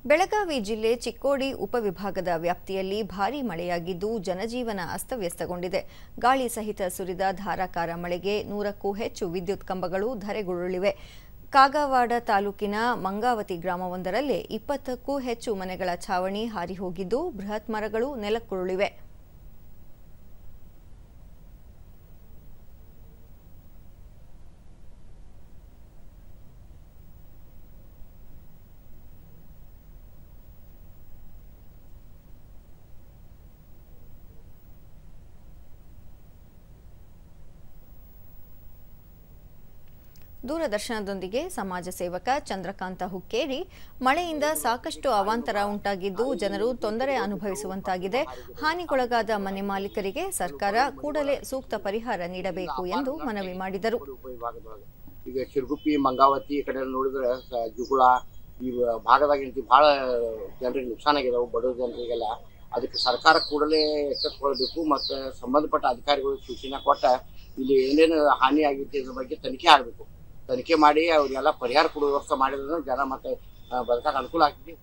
ಬೆಳಗಾವಿ ಜಿಲ್ಲೆ ಚಿಕ್ಕೋಡಿ ಉಪವಿಭಾಗದ ವ್ಯಾಪ್ತಿಯಲ್ಲಿ ಭಾರೀ ಮಳೆಯಾಗಿದ್ದು ಜನಜೀವನ ಅಸ್ತವ್ಯಸ್ತಗೊಂಡಿದೆ. ಗಾಳಿ ಸಹಿತ ಸುರಿದ ಧಾರಾಕಾರ ಮಳೆಗೆ 100ಕ್ಕೂ ಹೆಚ್ಚು ವಿದ್ಯುತ್ ಕಂಬಗಳು ಧರೆಗುರುಳಿವೆ. ಕಾಗವಾಡ ತಾಲೂಕಿನ ಮಂಗಾವತಿ ಗ್ರಾಮವೊಂದರಲ್ಲೇ 20ಕ್ಕೂ ಹೆಚ್ಚು ಮನೆಗಳ ಛಾವಣಿ ಹಾರಿ ಹೋಗಿದ್ದು ಬೃಹತ್ ಮರಗಳು ನೆಲಕ್ಕುರುಳಿವೆ. ದೂರದರ್ಶನದೊಂದಿಗೆ ಸಮಾಜ ಸೇವಕ ಚಂದ್ರಕಾಂತ ಹುಕ್ಕೇರಿ, ಮಳೆಯಿಂದ ಸಾಕಷ್ಟು ಅವಾಂತರ ಉಂಟಾಗಿದ್ದು ಜನರು ತೊಂದರೆ ಅನುಭವಿಸುವಂತಾಗಿದೆ. ಹಾನಿಗೊಳಗಾದ ಮನೆ ಮಾಲೀಕರಿಗೆ ಸರ್ಕಾರ ಕೂಡಲೇ ಸೂಕ್ತ ಪರಿಹಾರ ನೀಡಬೇಕು ಎಂದು ಮನವಿ ಮಾಡಿದರು. ಈಗ ಶಿರಗುಪ್ಪಿ ಮಂಗಾವತಿ ಕಡೆ ನೋಡಿದ್ರೆ ಜುಗುಳ ಈ ಭಾಗದಾಗ ಬಹಳ ಜನರಿಗೆ ನುಕ್ಸಾನ ಆಗಿದಾವೆ. ಬಡ ಜನರಿಗೆಲ್ಲ ಅದಕ್ಕೆ ಸರ್ಕಾರ ಕೂಡಲೇ ಎಚ್ಚೆತ್ತುಕೊಳ್ಬೇಕು ಮತ್ತು ಸಂಬಂಧಪಟ್ಟ ಅಧಿಕಾರಿಗಳು ಸೂಚನೆ ಕೊಟ್ಟ ಇಲ್ಲಿ ಏನೇನು ಹಾನಿ ಆಗಿತ್ತು ಇದ್ರ ಬಗ್ಗೆ ತನಿಖೆ ಆಗಬೇಕು. ತನಿಖೆ ಮಾಡಿ ಅವರಿಗೆಲ್ಲ ಪರಿಹಾರ ಕೊಡುವ ವ್ಯವಸ್ಥೆ ಮಾಡಿದ್ರೆ ಜನ ಮತ್ತೆ ಬದುಕಕ್ಕೆ ಅನುಕೂಲ ಆಗ್ತದೆ.